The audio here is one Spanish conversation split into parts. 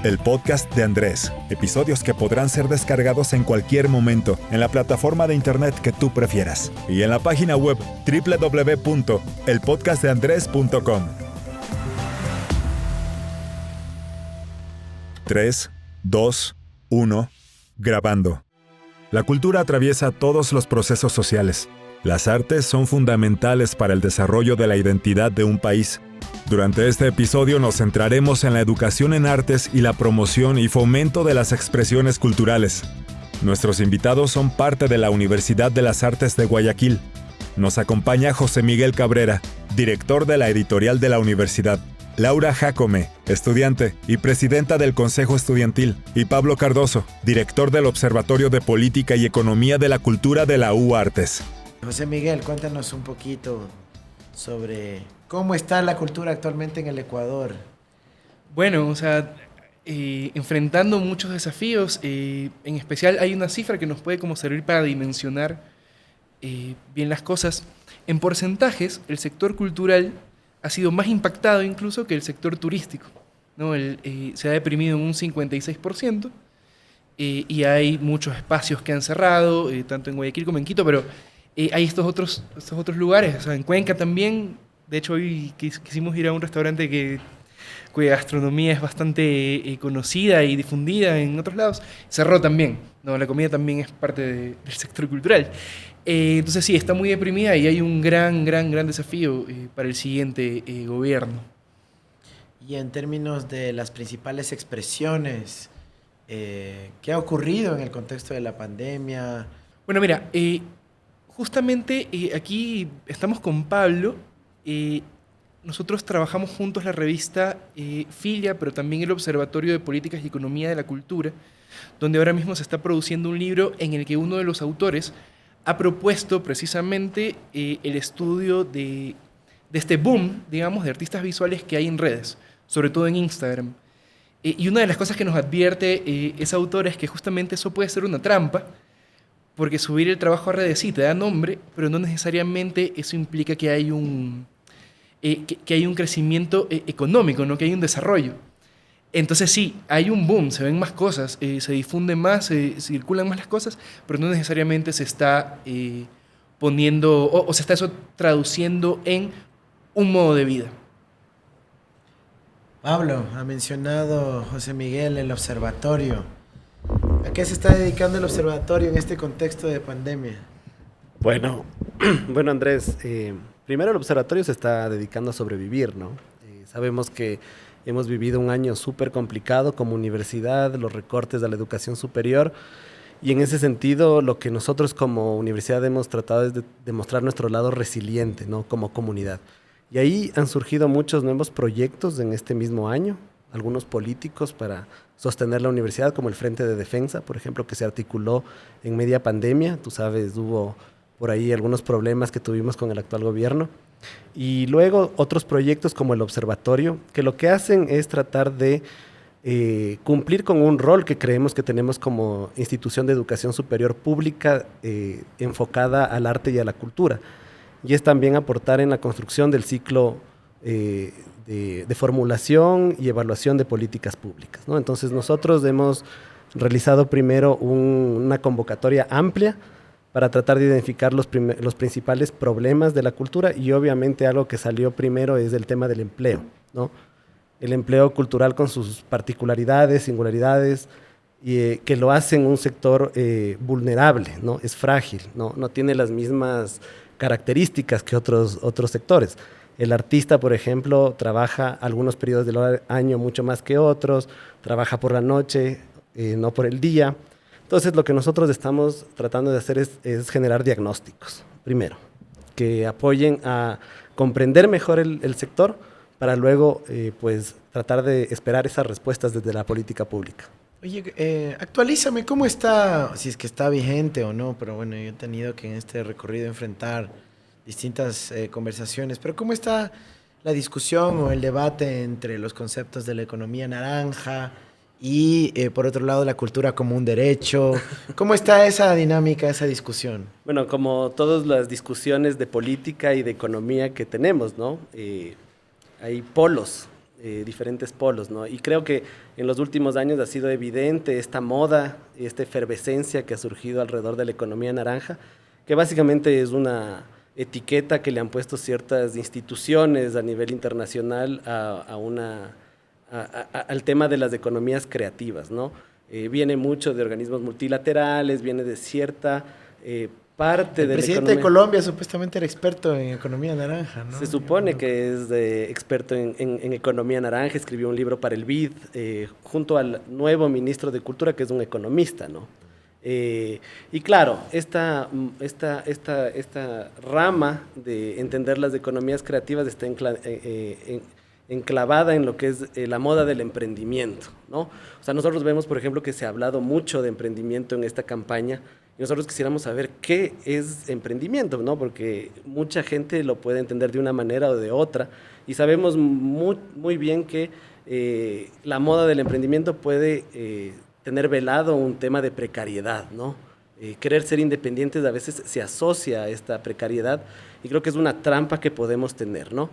el podcast de Andrés. Episodios que podrán ser descargados en cualquier momento en la plataforma de internet que tú prefieras y en la página web www.elpodcastdeandres.com. 3, 2, 1, grabando. La cultura atraviesa todos los procesos sociales. Las artes son fundamentales para el desarrollo de la identidad de un país. Durante este episodio nos centraremos en la educación en artes y la promoción y fomento de las expresiones culturales. Nuestros invitados son parte de la Universidad de las Artes de Guayaquil. Nos acompaña José Miguel Cabrera, director de la editorial de la universidad, Laura Jacome, estudiante y presidenta del Consejo Estudiantil, y Pablo Cardoso, director del Observatorio de Política y Economía de la Cultura de la UArtes. José Miguel, cuéntanos un poquito sobre cómo está la cultura actualmente en el Ecuador. Bueno, enfrentando muchos desafíos, en especial hay una cifra que nos puede como servir para dimensionar bien las cosas. En porcentajes, el sector cultural ha sido más impactado incluso que el sector turístico, ¿no? Se ha deprimido en un 56%, y hay muchos espacios que han cerrado, tanto en Guayaquil como en Quito, pero hay estos otros lugares, o sea, en Cuenca también. De hecho, hoy quisimos ir a un restaurante cuya gastronomía es bastante conocida y difundida en otros lados. Cerró también, ¿no? La comida también es parte del sector cultural. Entonces sí, está muy deprimida y hay un gran desafío para el siguiente gobierno. Y en términos de las principales expresiones, ¿qué ha ocurrido en el contexto de la pandemia? Bueno, mira, justamente aquí estamos con Pablo. Nosotros trabajamos juntos la revista Filia, pero también el Observatorio de Políticas y Economía de la Cultura, donde ahora mismo se está produciendo un libro en el que uno de los autores ha propuesto precisamente el estudio de este boom, digamos, de artistas visuales que hay en redes, sobre todo en Instagram. Y una de las cosas que nos advierte ese autor es que justamente eso puede ser una trampa, porque subir el trabajo a redes sí te da nombre, pero no necesariamente eso implica que hay un crecimiento económico, ¿no? Que hay un desarrollo. Entonces sí, hay un boom, se ven más cosas, se difunden más, se circulan más las cosas, pero no necesariamente se está poniendo, o se está eso traduciendo en un modo de vida. Pablo, ha mencionado José Miguel el observatorio. ¿A qué se está dedicando el observatorio en este contexto de pandemia? Bueno, Andrés, primero el observatorio se está dedicando a sobrevivir, ¿no? Sabemos que hemos vivido un año súper complicado como universidad, los recortes de la educación superior, y en ese sentido lo que nosotros como universidad hemos tratado es de demostrar nuestro lado resiliente, ¿no? Como comunidad. Y ahí han surgido muchos nuevos proyectos en este mismo año, algunos políticos para sostener la universidad, como el Frente de Defensa, por ejemplo, que se articuló en media pandemia. Tú sabes, hubo por ahí algunos problemas que tuvimos con el actual gobierno. Y luego otros proyectos como el Observatorio, que lo que hacen es tratar de cumplir con un rol que creemos que tenemos como institución de educación superior pública enfocada al arte y a la cultura. Y es también aportar en la construcción del ciclo de formulación y evaluación de políticas públicas, ¿no? Entonces nosotros hemos realizado primero una convocatoria amplia para tratar de identificar los principales problemas de la cultura, y obviamente algo que salió primero es el tema del empleo, ¿no? El empleo cultural con sus particularidades, singularidades, y que lo hacen un sector vulnerable, ¿no? Es frágil, no tiene las mismas características que otros sectores. El artista, por ejemplo, trabaja algunos periodos del año mucho más que otros, trabaja por la noche, no por el día. Entonces, lo que nosotros estamos tratando de hacer es generar diagnósticos, primero, que apoyen a comprender mejor el sector para luego pues, tratar de esperar esas respuestas desde la política pública. Oye, actualízame, ¿cómo está? Si es que está vigente o no, pero bueno, yo he tenido que en este recorrido enfrentar distintas conversaciones, pero ¿cómo está la discusión o el debate entre los conceptos de la economía naranja y, por otro lado, la cultura como un derecho? ¿Cómo está esa dinámica, esa discusión? Bueno, como todas las discusiones de política y de economía que tenemos, ¿no? Hay polos diferentes polos, ¿no? Y creo que en los últimos años ha sido evidente esta moda y esta efervescencia que ha surgido alrededor de la economía naranja, que básicamente es una etiqueta que le han puesto ciertas instituciones a nivel internacional al tema de las economías creativas, ¿no? Viene mucho de organismos multilaterales, viene de cierta parte de la economía. El presidente de Colombia supuestamente era experto en economía naranja, ¿no? Se supone que es experto en economía naranja, escribió un libro para el BID, junto al nuevo ministro de Cultura, que es un economista, ¿no? Y claro, esta rama de entender las economías creativas está enclavada en lo que es la moda del emprendimiento, ¿no? O sea, nosotros vemos, por ejemplo, que se ha hablado mucho de emprendimiento en esta campaña y nosotros quisiéramos saber qué es emprendimiento, ¿no? Porque mucha gente lo puede entender de una manera o de otra y sabemos muy bien que la moda del emprendimiento puede tener velado un tema de precariedad, ¿no? Querer ser independientes a veces se asocia a esta precariedad y creo que es una trampa que podemos tener, ¿no?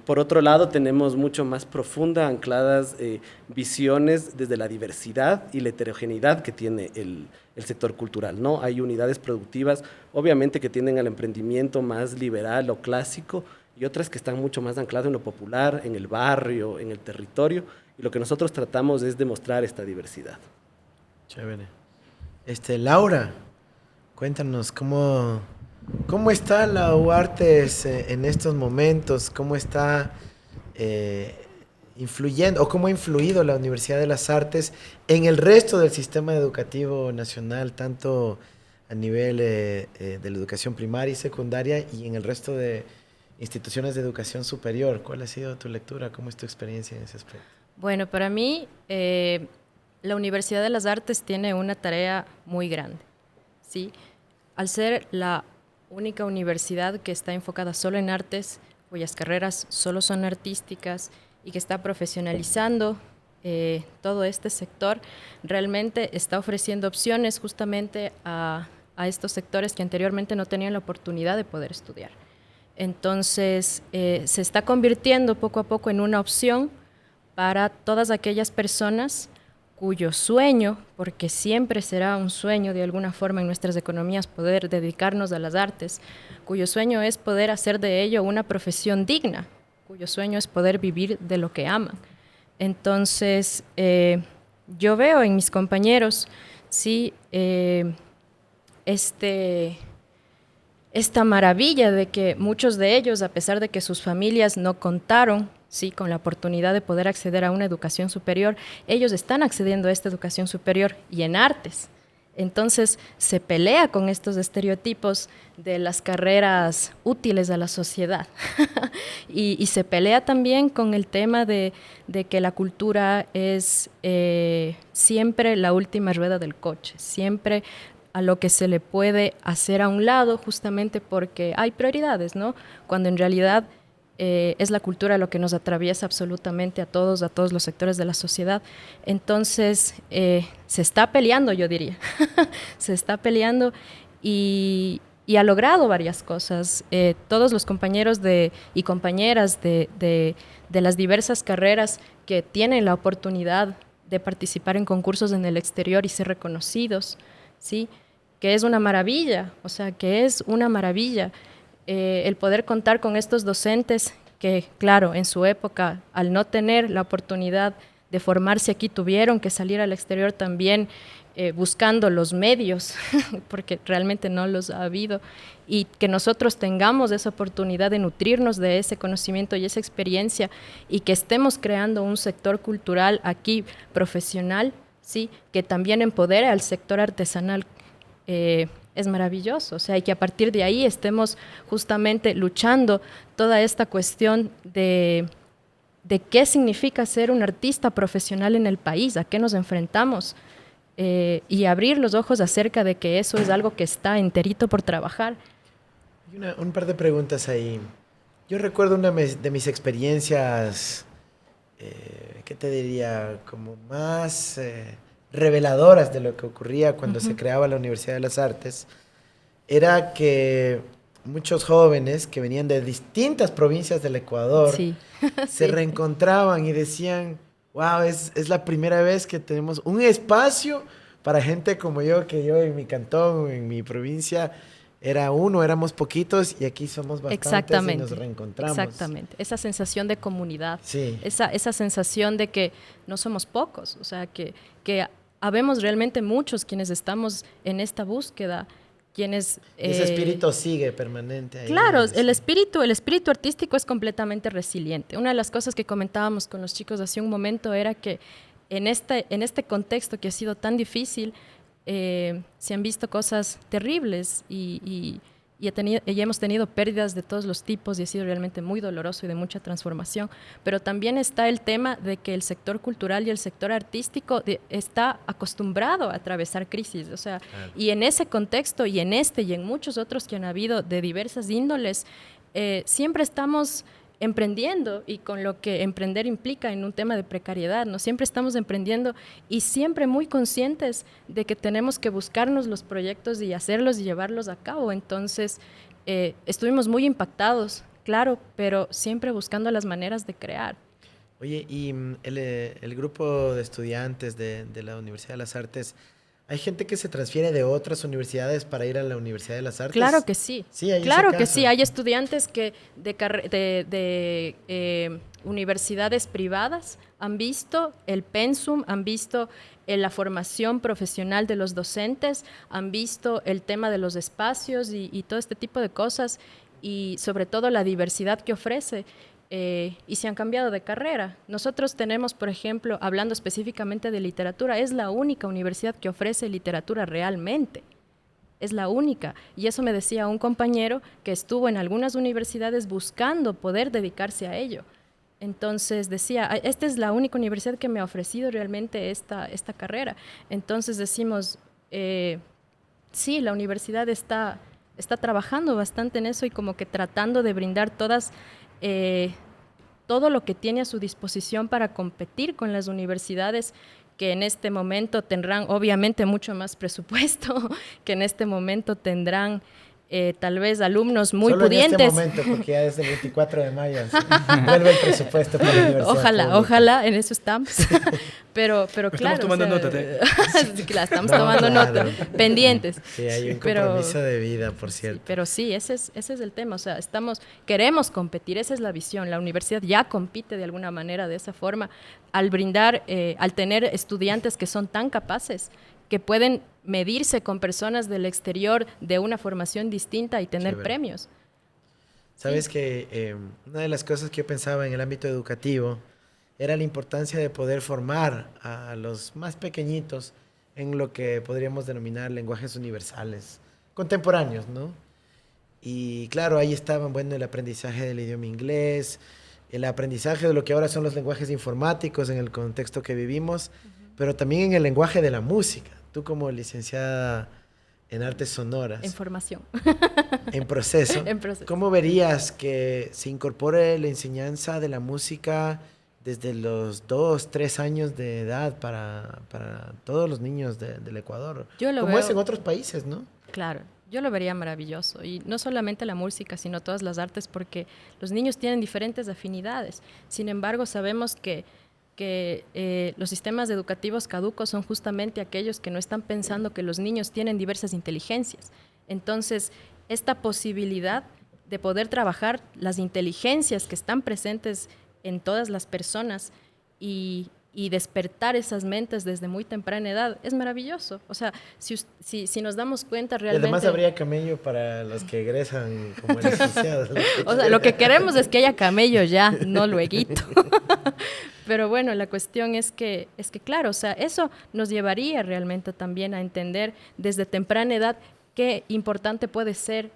Por otro lado, tenemos mucho más profunda ancladas visiones desde la diversidad y la heterogeneidad que tiene el sector cultural, ¿no? Hay unidades productivas, obviamente, que tienden al emprendimiento más liberal o clásico y otras que están mucho más ancladas en lo popular, en el barrio, en el territorio, y lo que nosotros tratamos es demostrar esta diversidad. Chévere. Laura, cuéntanos cómo está la UARTES en estos momentos, cómo está influyendo o cómo ha influido la Universidad de las Artes en el resto del sistema educativo nacional, tanto a nivel de la educación primaria y secundaria y en el resto de instituciones de educación superior. ¿Cuál ha sido tu lectura? ¿Cómo es tu experiencia en ese aspecto? Bueno, para mí, la Universidad de las Artes tiene una tarea muy grande, ¿sí? Al ser la única universidad que está enfocada solo en artes, cuyas carreras solo son artísticas y que está profesionalizando todo este sector, realmente está ofreciendo opciones justamente a estos sectores que anteriormente no tenían la oportunidad de poder estudiar. Entonces, se está convirtiendo poco a poco en una opción para todas aquellas personas cuyo sueño, porque siempre será un sueño de alguna forma en nuestras economías poder dedicarnos a las artes, cuyo sueño es poder hacer de ello una profesión digna, cuyo sueño es poder vivir de lo que aman. Entonces, yo veo en mis compañeros, sí, esta maravilla de que muchos de ellos, a pesar de que sus familias no contaron, sí, con la oportunidad de poder acceder a una educación superior, ellos están accediendo a esta educación superior y en artes. Entonces se pelea con estos estereotipos de las carreras útiles a la sociedad y se pelea también con el tema de que la cultura es siempre la última rueda del coche, siempre a lo que se le puede hacer a un lado justamente porque hay prioridades, ¿no? Cuando en realidad es la cultura lo que nos atraviesa absolutamente a todos los sectores de la sociedad. Entonces, se está peleando, yo diría. Se está peleando y ha logrado varias cosas. Todos los compañeros y compañeras de las diversas carreras que tienen la oportunidad de participar en concursos en el exterior y ser reconocidos, ¿sí? Que es una maravilla, o sea, que es una maravilla. El poder contar con estos docentes que, claro, en su época, al no tener la oportunidad de formarse aquí, tuvieron que salir al exterior también buscando los medios, porque realmente no los ha habido, y que nosotros tengamos esa oportunidad de nutrirnos de ese conocimiento y esa experiencia, y que estemos creando un sector cultural aquí profesional, ¿sí? Que también empodere al sector artesanal, es maravilloso, o sea, y que a partir de ahí estemos justamente luchando toda esta cuestión de qué significa ser un artista profesional en el país, a qué nos enfrentamos, y abrir los ojos acerca de que eso es algo que está enterito por trabajar. Y un par de preguntas ahí. Yo recuerdo una de mis experiencias, ¿qué te diría? Como más reveladoras de lo que ocurría cuando se creaba la Universidad de las Artes, era que muchos jóvenes que venían de distintas provincias del Ecuador Sí. se Sí. reencontraban y decían, wow, es la primera vez que tenemos un espacio para gente como yo, que yo en mi cantón, en mi provincia, éramos poquitos y aquí somos bastantes y Exactamente. nos reencontramos. Exactamente. Esa sensación de comunidad. Sí. Esa sensación de que no somos pocos, o sea, que habemos realmente muchos quienes estamos en esta búsqueda, quienes... Y ese espíritu sigue permanente ahí. Claro, Sí. el espíritu artístico es completamente resiliente. Una de las cosas que comentábamos con los chicos hace un momento era que en este contexto que ha sido tan difícil, se han visto cosas terribles y hemos tenido pérdidas de todos los tipos y ha sido realmente muy doloroso y de mucha transformación. Pero también está el tema de que el sector cultural y el sector artístico está acostumbrado a atravesar crisis. O sea, Claro. y en ese contexto y en este y en muchos otros que han habido de diversas índoles, siempre estamos emprendiendo y con lo que emprender implica en un tema de precariedad, ¿no? Siempre estamos emprendiendo y siempre muy conscientes de que tenemos que buscarnos los proyectos y hacerlos y llevarlos a cabo. Entonces, estuvimos muy impactados, claro, pero siempre buscando las maneras de crear. Oye, y el grupo de estudiantes de la Universidad de las Artes, ¿hay gente que se transfiere de otras universidades para ir a la Universidad de las Artes? Claro que sí. Sí, hay Claro ese que caso. sí. Hay estudiantes que de universidades privadas han visto el pensum, han visto la formación profesional de los docentes, han visto el tema de los espacios y todo este tipo de cosas y sobre todo la diversidad que ofrece. Y se han cambiado de carrera. Nosotros tenemos, por ejemplo, hablando específicamente de literatura, es la única universidad que ofrece literatura realmente. Es la única. Y eso me decía un compañero que estuvo en algunas universidades buscando poder dedicarse a ello. Entonces decía, esta es la única universidad que me ha ofrecido realmente esta carrera. Entonces decimos, sí, la universidad está trabajando bastante en eso y como que tratando de brindar todo lo que tiene a su disposición para competir con las universidades que en este momento tendrán obviamente mucho más presupuesto, que en este momento tendrán tal vez alumnos muy Solo pudientes. en este momento, porque ya desde el 24 de mayo así, vuelve el presupuesto para la universidad pública. Ojalá, en eso estamos. pero Estamos claro. tomando nota, ¿te? Sí, claro, estamos No, tomando claro. nota, pendientes. Sí, hay un Pero- compromiso de vida, por cierto. Sí, pero sí, ese es el tema. O sea, queremos competir, esa es la visión. La universidad ya compite de alguna manera de esa forma al brindar, al tener estudiantes que son tan capaces que pueden medirse con personas del exterior de una formación distinta y tener Chévere. premios. Sabes que una de las cosas que yo pensaba en el ámbito educativo era la importancia de poder formar a los más pequeñitos en lo que podríamos denominar lenguajes universales, contemporáneos, ¿no? Y claro, ahí estaban, bueno, el aprendizaje del idioma inglés, el aprendizaje de lo que ahora son los lenguajes informáticos en el contexto que vivimos, pero también en el lenguaje de la música. Tú como licenciada en artes sonoras, En formación. en proceso, En proceso. ¿cómo verías que se incorpore la enseñanza de la música desde los 2, 3 años de edad para todos los niños del Ecuador? Yo lo Como veo- es en otros países, ¿no? Claro, yo lo vería maravilloso. Y no solamente la música, sino todas las artes, porque los niños tienen diferentes afinidades. Sin embargo, sabemos que los sistemas educativos caducos son justamente aquellos que no están pensando que los niños tienen diversas inteligencias. Entonces, esta posibilidad de poder trabajar las inteligencias que están presentes en todas las personas y despertar esas mentes desde muy temprana edad es maravilloso. O sea, si nos damos cuenta Y realmente... además habría camello para los que egresan como licenciados. O sea, lo que queremos es que haya camello ya, no lueguito. Pero bueno, la cuestión es que claro, o sea, eso nos llevaría realmente también a entender desde temprana edad qué importante puede ser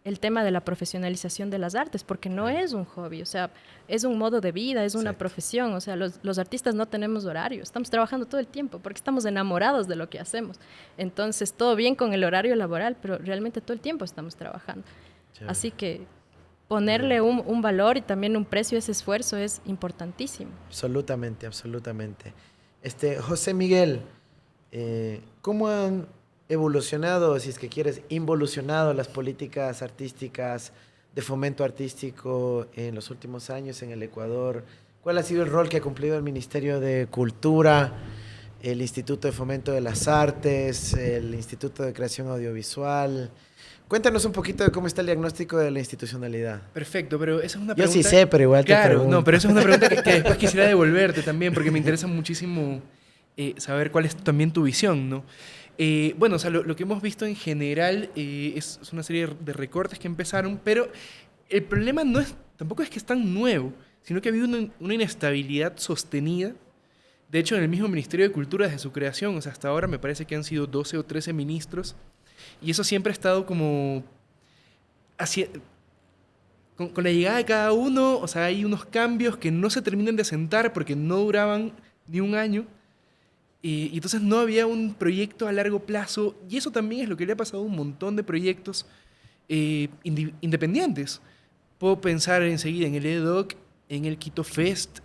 el tema de la profesionalización de las artes, porque no es un hobby, o sea, es un modo de vida, es una Exacto. profesión, o sea, los artistas no tenemos horario, estamos trabajando todo el tiempo porque estamos enamorados de lo que hacemos. Entonces, todo bien con el horario laboral, pero realmente todo el tiempo estamos trabajando. Chévere. Así que ponerle un valor y también un precio a ese esfuerzo es importantísimo. Absolutamente, absolutamente. José Miguel, ¿cómo han evolucionado, si es que quieres, involucionado las políticas artísticas de fomento artístico en los últimos años en el Ecuador? ¿Cuál ha sido el rol que ha cumplido el Ministerio de Cultura, el Instituto de Fomento de las Artes, el Instituto de Creación Audiovisual? Cuéntanos un poquito de cómo está el diagnóstico de la institucionalidad. Perfecto, pero esa es una Yo pregunta... sí sé, pero igual te Claro, pregunto. no, pero esa es una pregunta que después quisiera devolverte también, porque me interesa muchísimo saber cuál es también tu visión, ¿no? Bueno, o sea, lo que hemos visto en general es una serie de recortes que empezaron, pero el problema tampoco es que es tan nuevo, sino que ha habido una inestabilidad sostenida. De hecho, en el mismo Ministerio de Cultura desde su creación, o sea, hasta ahora me parece que han sido 12 o 13 ministros, y eso siempre ha estado como... Con la llegada de cada uno, o sea, hay unos cambios que no se terminan de asentar porque no duraban ni un año. Y entonces no había un proyecto a largo plazo. Y eso también es lo que le ha pasado a un montón de proyectos independientes. Puedo pensar enseguida en el EDOC, en el Quito Fest,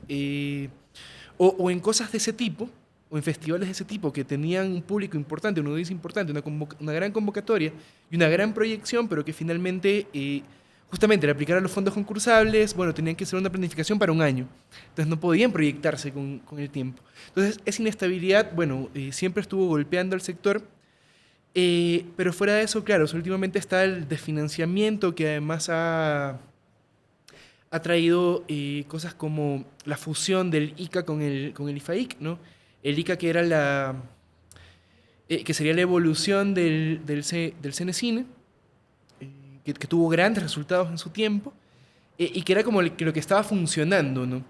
o en cosas de ese tipo, o en festivales de ese tipo que tenían un público importante, una audiencia importante, una gran convocatoria y una gran proyección, pero que finalmente... justamente al aplicar a los fondos concursables, bueno, tenían que hacer una planificación para un año. Entonces no podían proyectarse con el tiempo. Entonces esa inestabilidad, bueno, siempre estuvo golpeando al sector. Pero fuera de eso, claro, últimamente está el desfinanciamiento que además ha traído cosas como la fusión del ICA con el IFAIC, ¿no? El ICA que era que sería la evolución del Cenecine, que tuvo grandes resultados en su tiempo y que era como lo que estaba funcionando, ¿no?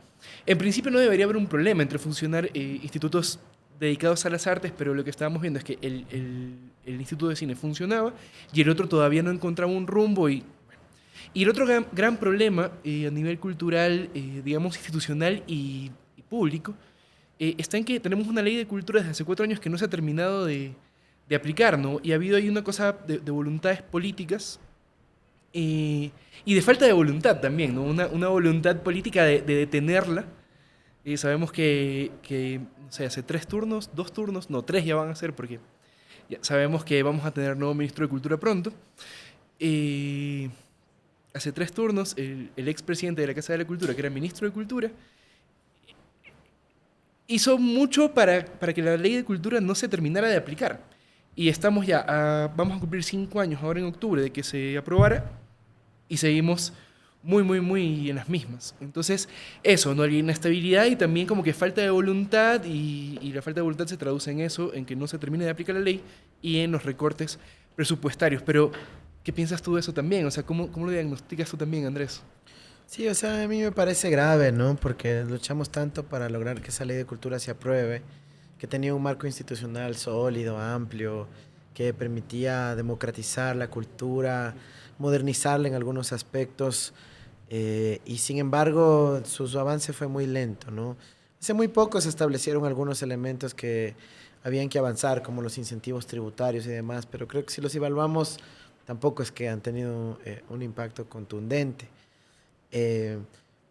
En principio no debería haber un problema entre funcionar institutos dedicados a las artes, pero lo que estábamos viendo es que el Instituto de Cine funcionaba y el otro todavía no encontraba un rumbo. Y el otro gran problema a nivel cultural, digamos institucional y público, está en que tenemos una ley de cultura desde hace 4 años que no se ha terminado de aplicar, ¿no? Y ha habido ahí una cosa de voluntades políticas y de falta de voluntad también, ¿no? Una voluntad política de detenerla. Sabemos que, no sé, hace 3 turnos, 2 turnos, no, 3 ya van a ser porque ya sabemos que vamos a tener nuevo ministro de Cultura pronto. Hace 3 turnos, el expresidente de la Casa de la Cultura, que era ministro de Cultura, hizo mucho para que la ley de cultura no se terminara de aplicar. Y estamos vamos a cumplir 5 años ahora en octubre de que se aprobara y seguimos muy en las mismas. Entonces, eso, ¿no? Hay inestabilidad y también como que falta de voluntad y la falta de voluntad se traduce en eso, en que no se termine de aplicar la ley y en los recortes presupuestarios. Pero, ¿qué piensas tú de eso también? O sea, ¿cómo lo diagnosticas tú también, Andrés? Sí, o sea, a mí me parece grave, ¿no? Porque luchamos tanto para lograr que esa ley de cultura se apruebe, que tenía un marco institucional sólido, amplio, que permitía democratizar la cultura, modernizarla en algunos aspectos, y sin embargo su avance fue muy lento, ¿no? Hace muy poco se establecieron algunos elementos que habían que avanzar, como los incentivos tributarios y demás, pero creo que si los evaluamos, tampoco es que han tenido un impacto contundente.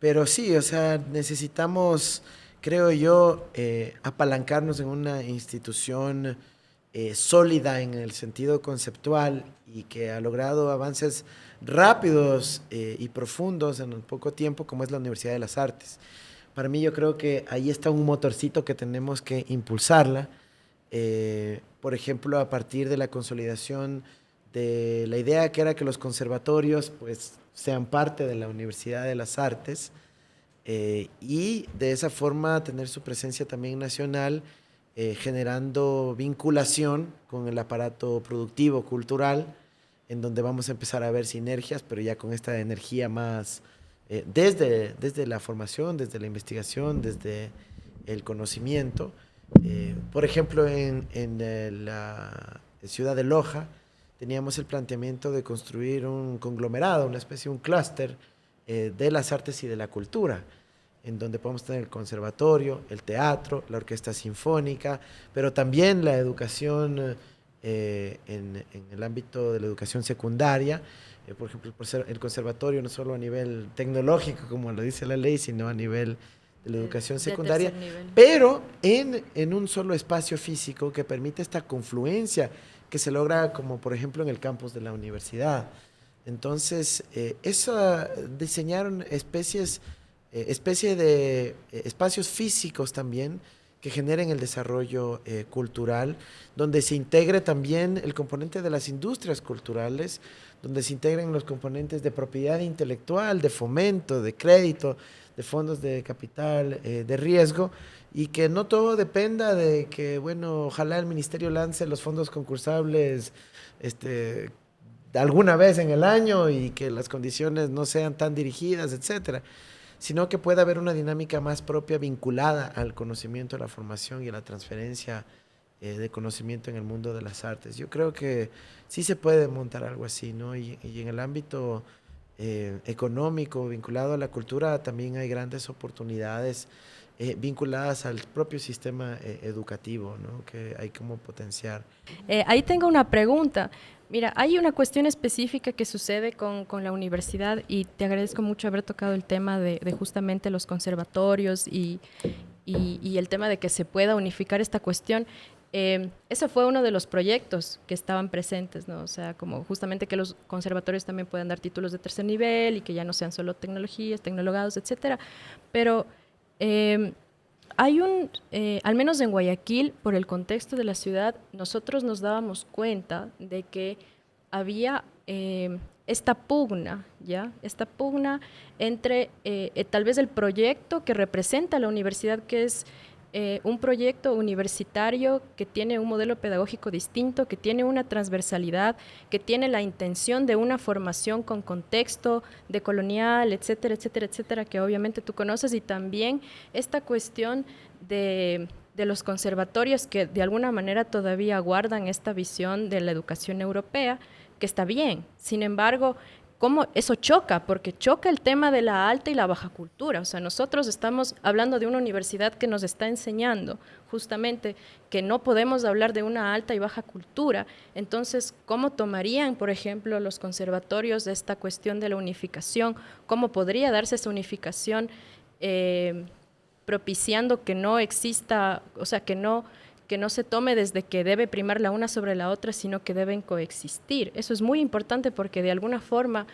Pero sí, o sea, necesitamos, creo yo, apalancarnos en una institución sólida en el sentido conceptual y que ha logrado avances rápidos y profundos en un poco tiempo, como es la Universidad de las Artes. Para mí yo creo que ahí está un motorcito que tenemos que impulsarla, por ejemplo, a partir de la consolidación de la idea que era que los conservatorios pues sean parte de la Universidad de las Artes, y de esa forma tener su presencia también nacional, generando vinculación con el aparato productivo, cultural, en donde vamos a empezar a ver sinergias, pero ya con esta energía más desde la formación, desde la investigación, desde el conocimiento. Por ejemplo, en la ciudad de Loja teníamos el planteamiento de construir un conglomerado, una especie, un clúster de las artes y de la cultura, en donde podemos tener el conservatorio, el teatro, la orquesta sinfónica, pero también la educación en el ámbito de la educación secundaria. Por ejemplo, el conservatorio no solo a nivel tecnológico, como lo dice la ley, sino a nivel de la educación secundaria, pero en un solo espacio físico que permite esta confluencia que se logra como por ejemplo en el campus de la universidad. Entonces, diseñaron especie de espacios físicos también que generen el desarrollo cultural, donde se integre también el componente de las industrias culturales, donde se integren los componentes de propiedad intelectual, de fomento, de crédito, de fondos de capital, de riesgo, y que no todo dependa de que, bueno, ojalá el ministerio lance los fondos concursables alguna vez en el año y que las condiciones no sean tan dirigidas, etcétera, sino que pueda haber una dinámica más propia vinculada al conocimiento, a la formación y a la transferencia de conocimiento en el mundo de las artes. Yo creo que sí se puede montar algo así, ¿no? Y en el ámbito económico vinculado a la cultura también hay grandes oportunidades vinculadas al propio sistema educativo, ¿no? Que hay como potenciar. Ahí tengo una pregunta. Mira, hay una cuestión específica que sucede con la universidad y te agradezco mucho haber tocado el tema de justamente los conservatorios y el tema de que se pueda unificar esta cuestión. Ese fue uno de los proyectos que estaban presentes, ¿no? O sea, como justamente que los conservatorios también puedan dar títulos de tercer nivel y que ya no sean solo tecnologías, tecnologados, etcétera. Pero hay al menos en Guayaquil, por el contexto de la ciudad, nosotros nos dábamos cuenta de que había esta pugna, ¿ya? Esta pugna entre tal vez el proyecto que representa la universidad, que es un proyecto universitario que tiene un modelo pedagógico distinto, que tiene una transversalidad, que tiene la intención de una formación con contexto decolonial, etcétera, etcétera, etcétera, que obviamente tú conoces, y también esta cuestión de los conservatorios que de alguna manera todavía guardan esta visión de la educación europea, que está bien. Sin embargo, ¿cómo eso choca? Porque choca el tema de la alta y la baja cultura. O sea, nosotros estamos hablando de una universidad que nos está enseñando justamente que no podemos hablar de una alta y baja cultura. Entonces, ¿cómo tomarían, por ejemplo, los conservatorios esta cuestión de la unificación? ¿Cómo podría darse esa unificación propiciando que no exista, o sea, que no se tome desde que debe primar la una sobre la otra, sino que deben coexistir? Eso es muy importante porque de alguna forma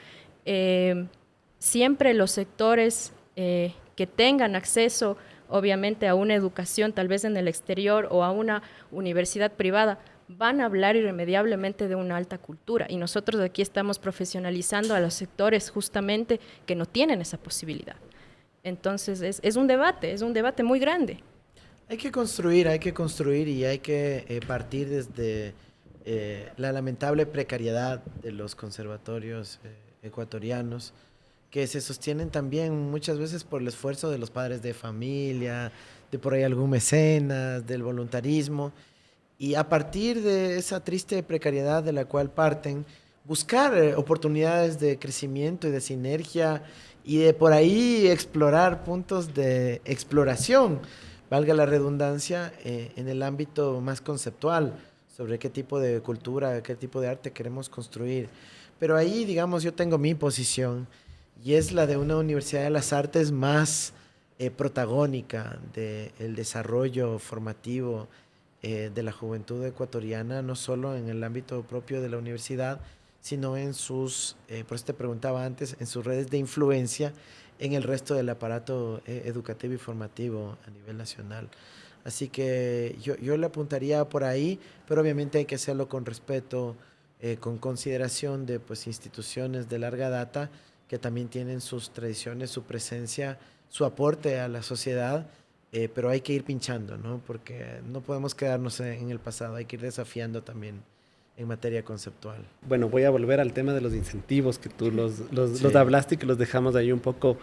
siempre los sectores que tengan acceso, obviamente, a una educación tal vez en el exterior o a una universidad privada, van a hablar irremediablemente de una alta cultura. Y nosotros aquí estamos profesionalizando a los sectores justamente que no tienen esa posibilidad. Entonces es un debate muy grande. Hay que construir y hay que partir desde la lamentable precariedad de los conservatorios ecuatorianos, que se sostienen también muchas veces por el esfuerzo de los padres de familia, de por ahí algún mecenas, del voluntarismo, y a partir de esa triste precariedad de la cual parten, buscar oportunidades de crecimiento y de sinergia y de por ahí explorar puntos de exploración, valga la redundancia, en el ámbito más conceptual, sobre qué tipo de cultura, qué tipo de arte queremos construir. Pero ahí, digamos, yo tengo mi posición, y es la de una Universidad de las Artes más protagónica del desarrollo formativo de la juventud ecuatoriana, no solo en el ámbito propio de la universidad, sino en sus, por eso te preguntaba antes, en sus redes de influencia en el resto del aparato educativo y formativo a nivel nacional. Así que yo le apuntaría por ahí, pero obviamente hay que hacerlo con respeto, con consideración de pues, instituciones de larga data que también tienen sus tradiciones, su presencia, su aporte a la sociedad, pero hay que ir pinchando, ¿no? Porque no podemos quedarnos en el pasado, hay que ir desafiando también en materia conceptual. Bueno, voy a volver al tema de los incentivos, que tú los hablaste y que los dejamos ahí un poco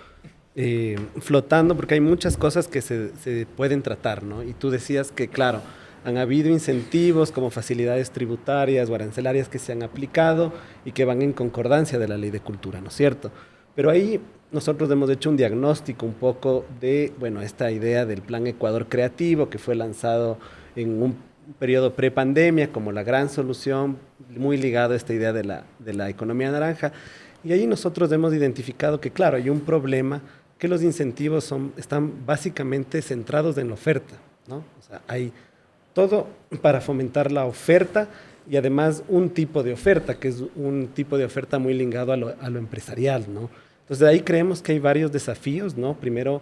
flotando, porque hay muchas cosas que se pueden tratar, ¿no? Y tú decías que, claro, han habido incentivos como facilidades tributarias o arancelarias que se han aplicado y que van en concordancia de la Ley de Cultura, ¿no es cierto? Pero ahí nosotros hemos hecho un diagnóstico un poco de, bueno, esta idea del Plan Ecuador Creativo, que fue lanzado en un periodo pre-pandemia como la gran solución, muy ligado a esta idea de la economía naranja. Y ahí nosotros hemos identificado que, claro, hay un problema, que los incentivos están básicamente centrados en la oferta, ¿no? O sea, hay todo para fomentar la oferta y además un tipo de oferta, que es un tipo de oferta muy ligado a lo empresarial, ¿no? Entonces ahí creemos que hay varios desafíos, ¿no? Primero,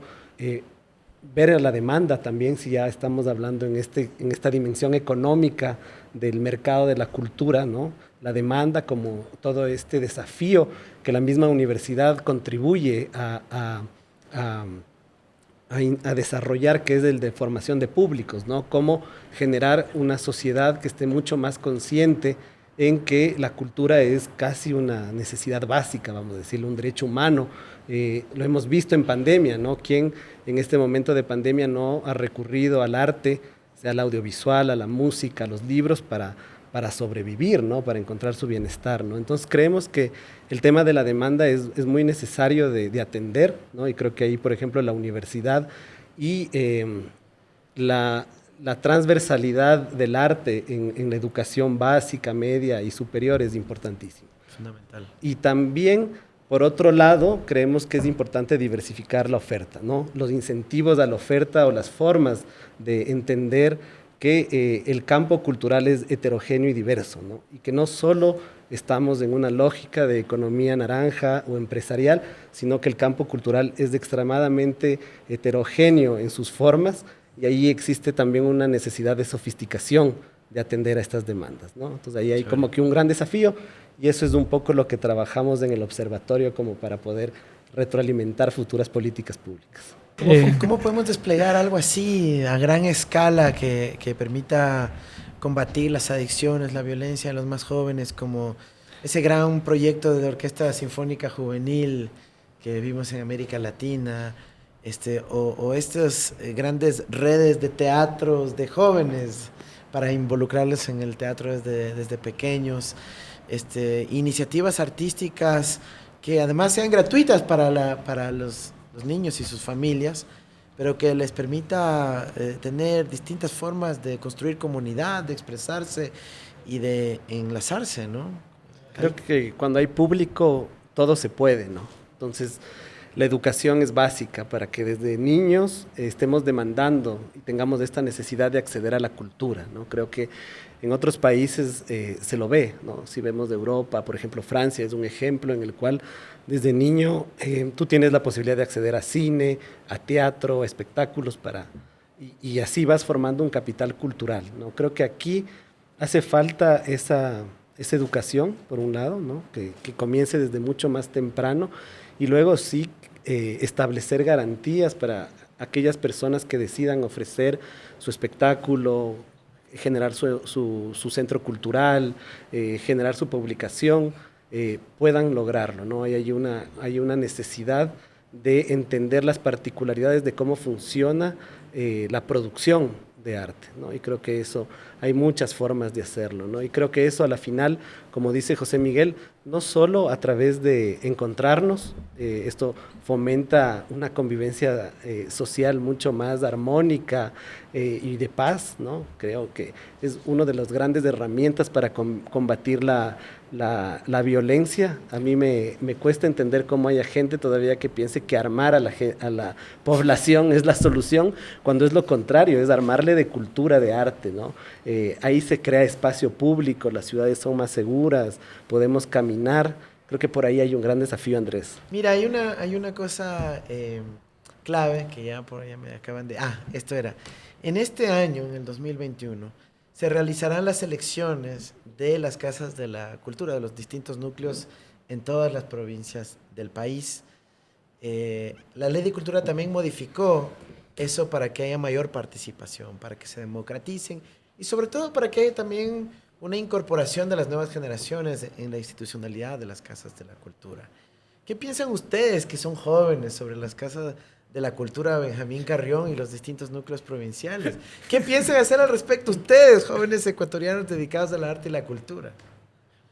ver la demanda también, si ya estamos hablando en esta dimensión económica del mercado de la cultura, ¿no? La demanda como todo este desafío que la misma universidad contribuye a desarrollar, que es el de formación de públicos, ¿no? Cómo generar una sociedad que esté mucho más consciente en que la cultura es casi una necesidad básica, vamos a decirlo, un derecho humano. Lo hemos visto en pandemia, ¿no? ¿Quién en este momento de pandemia no ha recurrido al arte, sea al audiovisual, a la música, a los libros, para sobrevivir, ¿no? Para encontrar su bienestar, ¿no? Entonces creemos que el tema de la demanda es muy necesario de atender, ¿no? Y creo que ahí, por ejemplo, la universidad y la transversalidad del arte en la educación básica, media y superior es importantísimo. Fundamental. Y también, por otro lado, creemos que es importante diversificar la oferta, ¿no? Los incentivos a la oferta o las formas de entender que el campo cultural es heterogéneo y diverso, ¿no? Y que no solo estamos en una lógica de economía naranja o empresarial, sino que el campo cultural es extremadamente heterogéneo en sus formas, y ahí existe también una necesidad de sofisticación de atender a estas demandas, ¿no? Entonces ahí hay como que un gran desafío, y eso es un poco lo que trabajamos en el observatorio como para poder retroalimentar futuras políticas públicas. ¿Cómo podemos desplegar algo así a gran escala que permita combatir las adicciones, la violencia de los más jóvenes, como ese gran proyecto de la Orquesta Sinfónica Juvenil que vimos en América Latina, o estas grandes redes de teatros de jóvenes para involucrarles en el teatro desde pequeños, iniciativas artísticas que además sean gratuitas para los niños y sus familias, pero que les permita tener distintas formas de construir comunidad, de expresarse y de enlazarse, ¿no? Creo que cuando hay público todo se puede, ¿no? Entonces la educación es básica para que desde niños estemos demandando y tengamos esta necesidad de acceder a la cultura, ¿no? Creo que en otros países se lo ve, ¿no? Si vemos de Europa, por ejemplo, Francia es un ejemplo en el cual desde niño tú tienes la posibilidad de acceder a cine, a teatro, a espectáculos, y así vas formando un capital cultural, ¿no? Creo que aquí hace falta esa educación, por un lado, ¿no? Que comience desde mucho más temprano, y luego sí establecer garantías para aquellas personas que decidan ofrecer su espectáculo, generar su centro cultural, generar su publicación, puedan lograrlo, ¿no? Hay una necesidad de entender las particularidades de cómo funciona la producción de arte, ¿no? Y creo que eso hay muchas formas de hacerlo, ¿no? Y creo que eso a la final, como dice José Miguel, no solo a través de encontrarnos, esto fomenta una convivencia social mucho más armónica y de paz, ¿no? Creo que es una de las grandes herramientas para combatir la violencia. A mí me cuesta entender cómo haya gente todavía que piense que armar a la población es la solución, cuando es lo contrario, es armarle de cultura, de arte, ¿no? Ahí se crea espacio público, las ciudades son más seguras, podemos caminar. Creo que por ahí hay un gran desafío, Andrés. Mira, hay una cosa clave que ya por allá me acaban de... esto era. En este año, en el 2021, se realizarán las elecciones de las casas de la cultura, de los distintos núcleos en todas las provincias del país. La Ley de Cultura también modificó eso para que haya mayor participación, para que se democraticen y sobre todo para que haya también una incorporación de las nuevas generaciones en la institucionalidad de las casas de la cultura. ¿Qué piensan ustedes que son jóvenes sobre las casas de la cultura Benjamín Carrión y los distintos núcleos provinciales? ¿Qué piensan hacer al respecto ustedes, jóvenes ecuatorianos dedicados al arte y la cultura?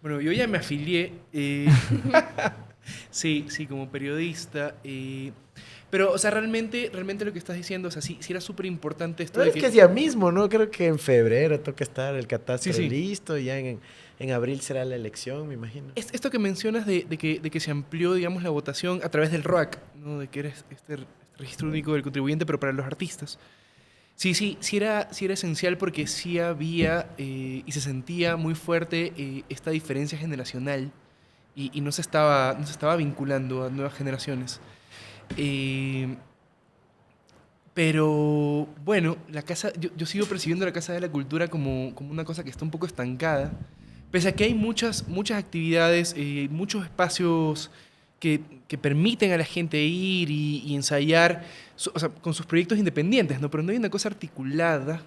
Bueno, yo ya me afilié, sí, como periodista, pero, o sea, realmente lo que estás diciendo, o sea, sí era súper importante esto. No es que es ya mismo, ¿no? Creo que en febrero toca estar el catastro listo, ya en abril será la elección, me imagino. Esto que mencionas de que se amplió, digamos, la votación a través del ROAC, ¿no? De que eres este registro único del contribuyente, pero para los artistas. Sí era esencial porque sí había y se sentía muy fuerte esta diferencia generacional y no se estaba vinculando a nuevas generaciones. Eh, pero bueno, yo sigo percibiendo la Casa de la Cultura como una cosa que está un poco estancada, pese a que hay muchas actividades, muchos espacios que permiten a la gente ir y ensayar, o sea, con sus proyectos independientes, ¿no? Pero no hay una cosa articulada.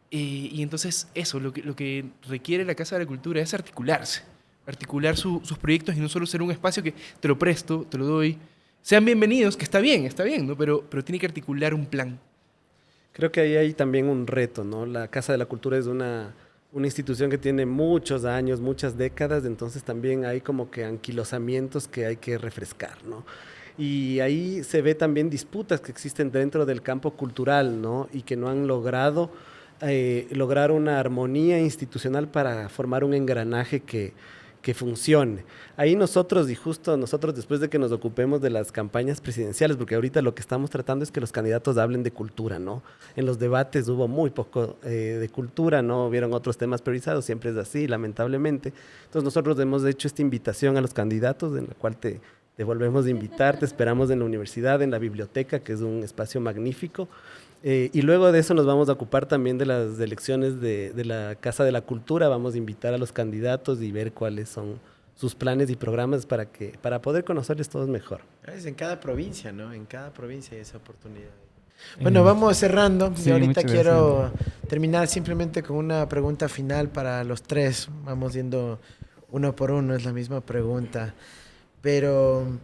Y entonces eso, lo que requiere la Casa de la Cultura es articularse, articular sus proyectos y no solo ser un espacio que te lo presto, te lo doy. Sean bienvenidos, que está bien, ¿no? Pero tiene que articular un plan. Creo que ahí hay también un reto, ¿no? La Casa de la Cultura es una institución que tiene muchos años, muchas décadas, entonces también hay como que anquilosamientos que hay que refrescar, ¿no? Y ahí se ve también disputas que existen dentro del campo cultural, ¿no? Y que no han logrado lograr una armonía institucional para formar un engranaje que funcione. Ahí nosotros, y justo nosotros después de que nos ocupemos de las campañas presidenciales, porque ahorita lo que estamos tratando es que los candidatos hablen de cultura, ¿no? En los debates hubo muy poco de cultura, ¿no? Hubieron otros temas priorizados, siempre es así, lamentablemente. Entonces nosotros hemos hecho esta invitación a los candidatos, en la cual te volvemos a invitar, te esperamos en la universidad, en la biblioteca, que es un espacio magnífico. Y luego de eso nos vamos a ocupar también de las elecciones de la Casa de la Cultura. Vamos a invitar a los candidatos y ver cuáles son sus planes y programas para poder conocerles todos mejor. Es en cada provincia, ¿no? En cada provincia hay esa oportunidad. Bueno, vamos cerrando. Sí, Yo ahorita muchas quiero terminar simplemente con una pregunta final para los tres. Vamos yendo uno por uno, es la misma pregunta. Pero,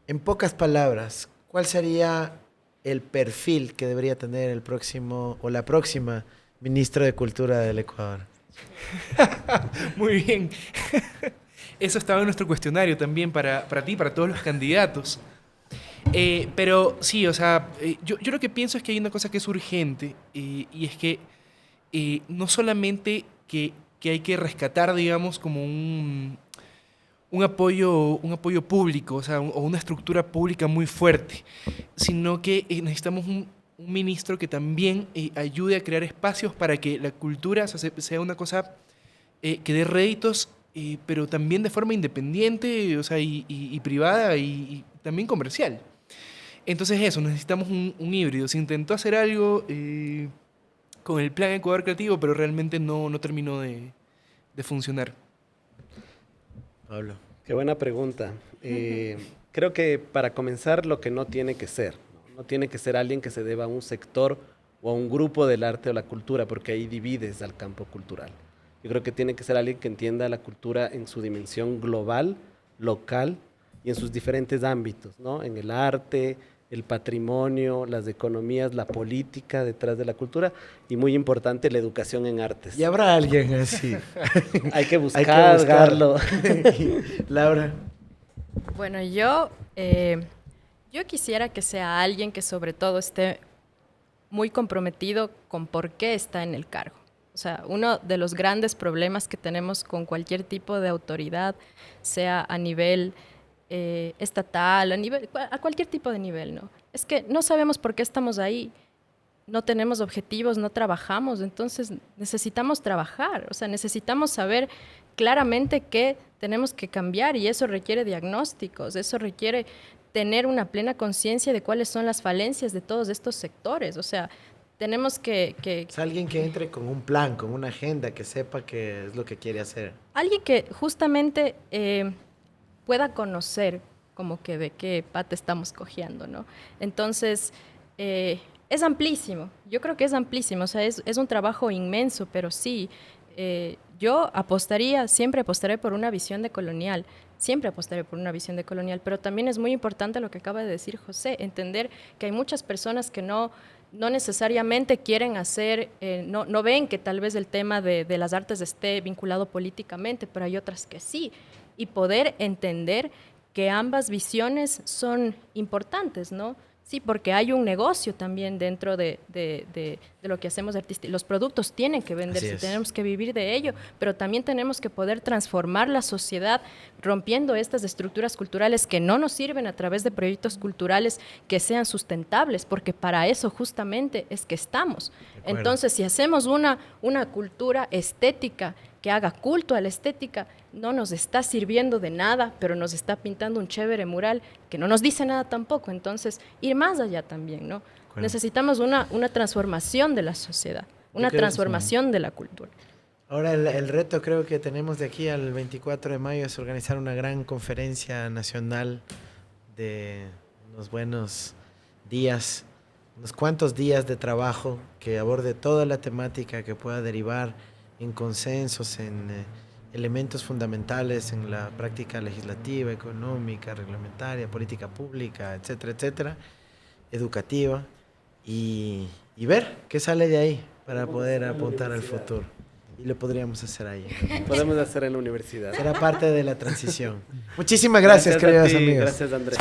en pocas palabras, ¿cuál sería el perfil que debería tener el próximo o la próxima ministra de Cultura del Ecuador? Muy bien. Eso estaba en nuestro cuestionario también para ti, para todos los candidatos. Pero sí, o sea, yo lo que pienso es que hay una cosa que es urgente y es que no solamente que hay que rescatar, digamos, como un apoyo público, o sea, o una estructura pública muy fuerte, sino que necesitamos un ministro que también ayude a crear espacios para que la cultura, o sea, sea una cosa que dé réditos, pero también de forma independiente, o sea, y privada y también comercial. Entonces eso, necesitamos un híbrido. Se intentó hacer algo con el Plan Ecuador Creativo, pero realmente no terminó de funcionar. Pablo. Qué buena pregunta. Creo que para comenzar lo que no tiene que ser, no tiene que ser alguien que se deba a un sector o a un grupo del arte o la cultura, porque ahí divides al campo cultural. Yo creo que tiene que ser alguien que entienda la cultura en su dimensión global, local y en sus diferentes ámbitos, ¿no? En el arte, el patrimonio, las economías, la política detrás de la cultura y muy importante la educación en artes. ¿Y habrá alguien así? Hay que buscarlo. Laura. Bueno, yo quisiera que sea alguien que sobre todo esté muy comprometido con por qué está en el cargo. O sea, uno de los grandes problemas que tenemos con cualquier tipo de autoridad, sea a nivel estatal, a cualquier tipo de nivel, ¿no? Es que no sabemos por qué estamos ahí, no tenemos objetivos, no trabajamos, entonces necesitamos trabajar, o sea, necesitamos saber claramente qué tenemos que cambiar y eso requiere diagnósticos, eso requiere tener una plena conciencia de cuáles son las falencias de todos estos sectores, o sea, tenemos que... Es alguien que entre con un plan, con una agenda, que sepa qué es lo que quiere hacer. Alguien que justamente pueda conocer como que de qué pata estamos cojeando, ¿no? Entonces, es amplísimo, yo creo que es amplísimo, o sea, es un trabajo inmenso, pero sí, yo siempre apostaré por una visión decolonial, siempre apostaré por una visión decolonial, pero también es muy importante lo que acaba de decir José, entender que hay muchas personas que no necesariamente quieren hacer, no ven que tal vez el tema de las artes esté vinculado políticamente, pero hay otras que sí, y poder entender que ambas visiones son importantes, ¿no? Sí, porque hay un negocio también dentro de lo que hacemos artístico. Los productos tienen que venderse, tenemos que vivir de ello, pero también tenemos que poder transformar la sociedad rompiendo estas estructuras culturales que no nos sirven a través de proyectos culturales que sean sustentables, porque para eso justamente es que estamos. Entonces, si hacemos una cultura estética que haga culto a la estética, no nos está sirviendo de nada, pero nos está pintando un chévere mural que no nos dice nada tampoco. Entonces, ir más allá también, ¿no? Bueno. Necesitamos una transformación de la sociedad, una transformación de la cultura. Ahora, el reto creo que tenemos de aquí al 24 de mayo es organizar una gran conferencia nacional de unos buenos días, unos cuantos días de trabajo que aborde toda la temática que pueda derivar en consensos, en elementos fundamentales en la práctica legislativa, económica, reglamentaria, política pública, etcétera, etcétera, educativa, y ver qué sale de ahí para poder apuntar al futuro. Y lo podríamos hacer ahí. Podemos hacer en la universidad. Será parte de la transición. Muchísimas gracias queridos amigos. Gracias, Andrés.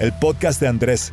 El podcast de Andrés